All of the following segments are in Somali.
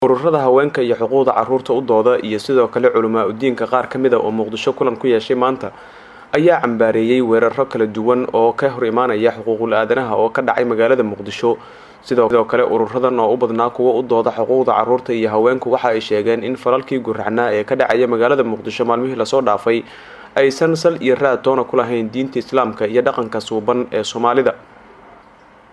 ururada haweenka iyo xuquuqda carruurta u dooda iyo sidoo kale culamaa udiinka qaar ka mid ah oo Muqdisho kulan ku yeeshay maanta ayaa cambaareeyay weeraro kala duwan oo ka hor imaanaya xuquuqul aadanaha oo ka dhacay magaalada Muqdisho. sidoo kale ururadan oo u badnaa kuwa u dooda xuquuqda carruurta iyo haweenku waxa ay sheegeen in falalkii gurracnaa ee ka dhacaya magaalada Muqdisho maalmihii la soo dhaafay aysan sal iyo raad toona ku lahayn diinta Islaamka iyo dhaqanka suuban ee Soomaalida.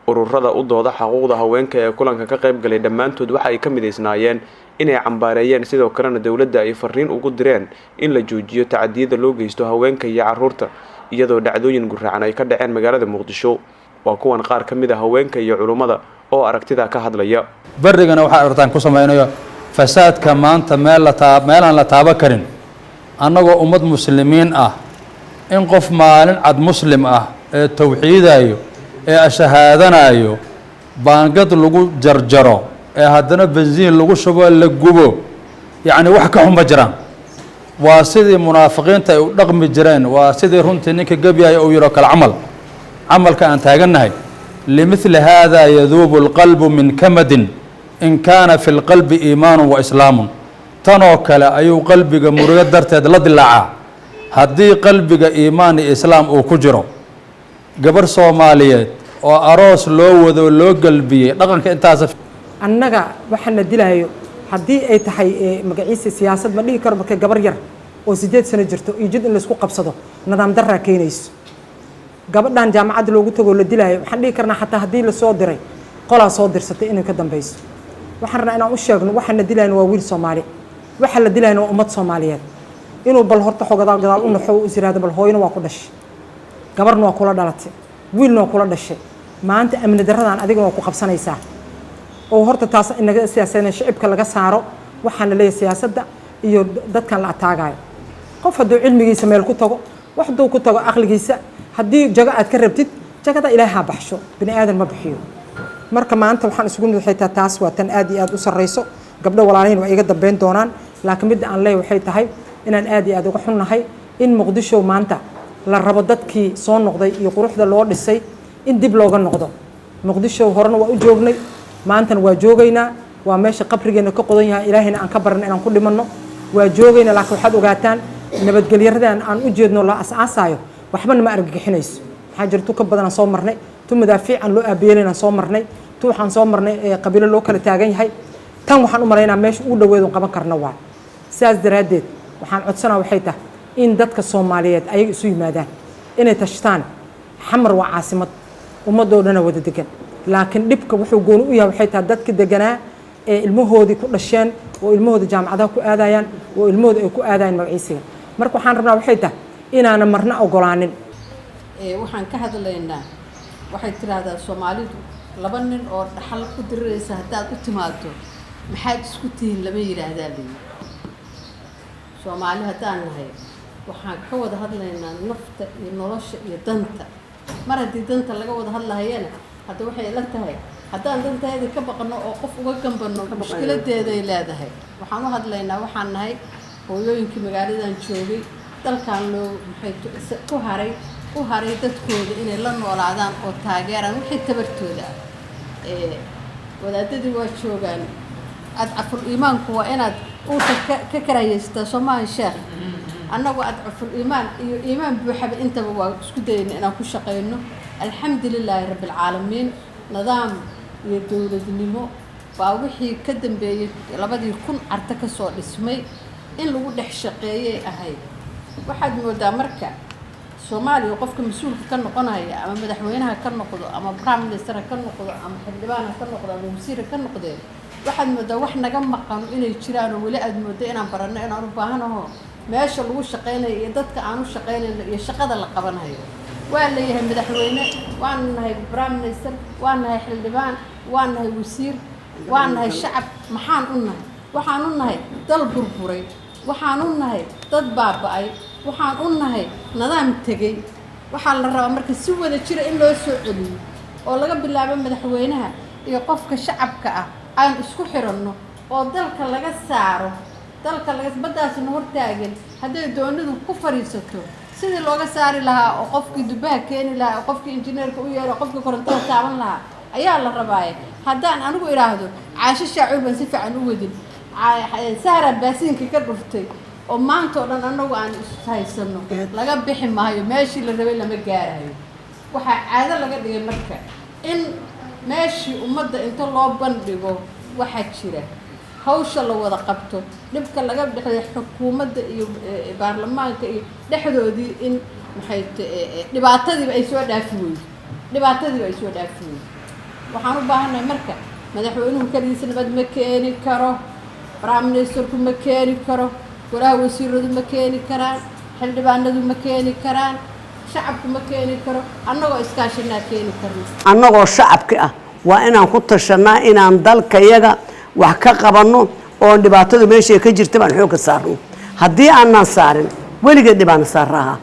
ururada u dooda xuquuqda haweenka ee kulanka ka qayb galay dhammaantood waxa ay ka mideysnaayeen inay cambaareeyeen sidoo kalena dawladda ay fariin ugu direen in la joojiyo tacadiyada loo geysto haweenka iyo carruurta iyadoo dhacdooyin gurracan ay ka dhaceen magaalada Muqdisho. waa kuwan qaar ka mid ah haweenka iyo culimada oo aragtida ka hadlaya. barigana waxa aragtaan ku sameeynayo fasaadka maanta meelaan la taaba karin annagoo ummad muslimiin ah in qof maalin cad muslim ah ee tawxiidayo ee shahaadanayo baangad lagu jarjaro ee haddana benziin lagu shubo la gubo yacni wax ka xun ma jiraan. waa sidii munaafiqiinta ay u dhaqmi jireen, waa sidii runtii ninka gabyay uu yiro kala camalka aan taagannahay. limithli hada yaduubu alqalbu min kamadin in kaana fi lqalbi iimaanu wa islaamun. tanoo kale ayuu qalbiga murugo darteed la dilaacaa haddii qalbiga iimaan iyo islaam uu ku jiro. gabar Soomaaliyeed oo aroos loo wado loo galbiyay dhaqanka intaas annaga waxaan la dilaayo haddii ay tahay magaciisa siyaasad ma dhihi karo markay gabar yar oo 8 sano jirto iyo jid in la isku qabsado nidaam darra keenayso. gabadhan jaamacadda loogu tago la dilaayo waxaan dhihi karnaa xataa haddii la soo diray qolaa soo dirsatay inay ka dambayso. waxaan rabnaa inaan u sheegno waxaan la dilayno waa wiil Soomaali, waxa la dilayno waa ummad Soomaaliyeed. inuu bal horta gadaal u naxo u isiraado bal hooyna waa ku dhashay, gabarna waa kula dhalatay, wiilna waa kula dhashay. maanta amni darradan adiga waa ku qabsanaysaa oo horta taas inaga siyaasadna shacabka laga saaro. waxaan la leeyahay siyaasadda iyo dadkan la ataagayo qof hadduu cilmigiisa meel ku tago wax hadduu ku tago aqligiisa haddii jago aad ka rabtid jagada ilaahay ha baxsho, bini aadan ma bixiyo. marka maanta waxaan isugu nidxitaa taas waa tan aad iyo aad u sarreyso. gabdho walaalayn waa iga dambeyn doonaan, laakiin midda aan leeyahay waxay tahay inaan aad iyo aad uga xunnahay in Muqdisho maanta la rabo dadkii soo noqday iyo quruxda loo dhisay in dib looga noqdo. Muqdisho horena waa u joognay, maantana waa joogaynaa. waa meesha qabrigeena ka qodan yahay, ilaahayna aan ka baran inaan ku dhimanno. waa joogaynaa, laakiin waxaad ogaataan nabadgelyaradan aan u jeedno la asaasayo waxbana ma argagixinayso. waxaa jirto ka badan aan soo marnay, tu madaafiican loo aabeelinaan soo marnay, tu waxaan soo marnay qabiilo loo kala taagan yahay. tan waxaan u maleynaa meesha ugu dhaweed oo qaban karna waa sidaas daraadeed waxaan codsanaa waxay tahay in dadka Soomaaliyeed ay isu yimaadaan inay tashtaan. xamar waa caasimad ummadoo dhan wada degan, laakiin dhibka wuxuu gooni u yahay waxay tahay dadka deganaa ee ilmahoodii ku dhasheen oo ilmahooda jaamacadaha ku aadayaan oo ilmahooda ay ku aadayaan magaciisiga. marka waxaan rabnaa waxay tahay inaana marna ogolaanin. waxaan ka hadlaynaa waxay tiraahdaa Soomaalidu laba nin oo dhaxal ku diriraysa haddaad u timaado maxaad isku tihiin lama yiraahdaa leeyahay. Soomaali haddaan nahay waxaan ka wada hadlaynaa nafta iyo nolosha iyo danta. mar haddii danta laga wada hadlayana hadda waxay ila tahay haddaan danteeda ka baqno oo qof uga gambano mushkiladeeda ay leedahay. waxaan u hadlaynaa waxaan nahay hooyooyinkii magaaladan joogay dalkan loo maxay ku haray dadkooda inay la noolaadaan oo taageeraan wixii tabartooda wadaadadii waa joogaan. adcaful iimaanku waa inaad uuta ka karayeystaa Soomaali sheekh. annagu adcaful iimaan iyo iimaan buuxaba intaba waa isku dayna inaan ku shaqeyno. alxamdulilaahi rabbil caalamiin. nidaam iyo dawladnimo baa wixii ka dambeeyay 2000 arta ka soo dhismay in lagu dhex shaqeeyay ahayd. waxaad moodaa marka Soomaaliya qofka mas'uulka ka noqonaya ama madaxweynaha ka noqdo ama prime minister ka noqdo ama xildhibaan ka noqdo ama wasiir ka noqdo waxaad moodaa wax naga maqan inay jiraan oo wali aad moodaa inaan baranno inaan u baahanahay meesha lagu shaqeynayo iyo dadka aan u shaqeynayno iyo shaqada la qabanayo. waa leeyahay madaxweyne, waan nahay prime minister, waan nahay xildhibaan, waan nahay wasiir, waan nahay shacab. maxaan u nahay? waxaan u nahay dal burburay, waxaan u nahay dad baaba'ay, waxaan u nahay nidaam tegay. waxaa la rabaa marka si wada jira in loo soo celiyo oo laga bilaabo madaxweynaha iyo qofka shacabka ah aan isku xiranno oo dalka laga saaro. dalka laga badaasna hortaagan hadday doonidu ku fariisato sidii looga saari lahaa oo qofkii dubaha keeni lahaa oo qofkii injineerka u yeero qofkii korontada taaban lahaa ayaa la rabaaye haddaan anigu idhaahdo caasho shaacuur baan si fiican u wadin sahra baasiinka ka dhuftay oo maanta oo dhan anagu aan ishaysano laga bixi maayo meeshii la rabay lama gaarayo waxaa caado laga dhigay marka in meeshii ummadda inta loo bandhigo waxaa jira hawsha la wada qabto dhibka laga bixiyo xukuumadda iyo baarlamaanka iyo dhexdoodii in maxay dhibaatadiiba ay soo dhaafi weydo waxaan u baahanahay marka madaxweynuhu kaligiisa nabad ma keeni karo prime ministerku ma keeni karo golaha wasiiradu ma keeni karaan xildhibaanadu ma keeni karaan shacabku ma keeni karo annagoo iskaashanaa keeni karno annagoo shacabka ah waa inaan ku tashanaa inaan dalkayaga wax ka qabanno oo dhibaatadu meesha ka jirta baan xoog ka saarno haddii aanan saarin weligeed dhibaan saaraha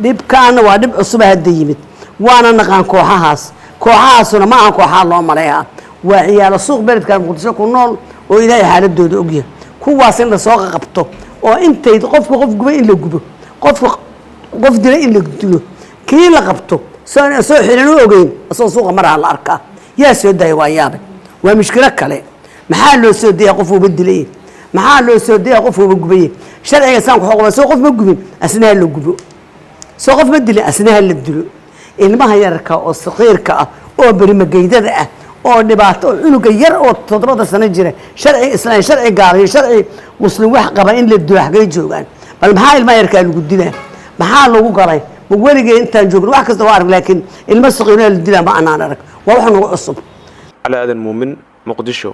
dhibkaana waa dhib cusub hadda yimid waana naqaan kooxahaasuna ma aha kooxaha loo maleeyaa waa ciyaalo suuq beledka muqdisho ku nool oo ilaahay xaaladooda ogyahay kuwaas in la soo qabto oo intay qofka qof guba in la gubo qofka qof dila in la dilo kii la qabto soo xiran u ogeyn asoo suuqa maraha la arkaa yaa soo daaya waa yaabay waa mushkilo kale maxaa loo soo dayaa qof uba dilay maxaa loo soo dayaa qof uba gubay sharciga saanku xoqba soo qof ma gubin asnaha la gubo soo qof ma dilin asnaha la dilo ilmaha yarka oo saqiirka ah oo bari magaydada ah oo dhibaato cunuga yar oo 7 sano jira sharci islaam sharci gaar sharci muslim wax qaba in la dilo xagay joogan bal maxaa ilmaha yarka lagu dilaa maxaa lagu galay ma weligeed intaan joogno wax kasta waa arag laakiin ilma saqiirna la dilaa ma aanan arag waa wax nagu cusub على آذان مؤمن مقدشو.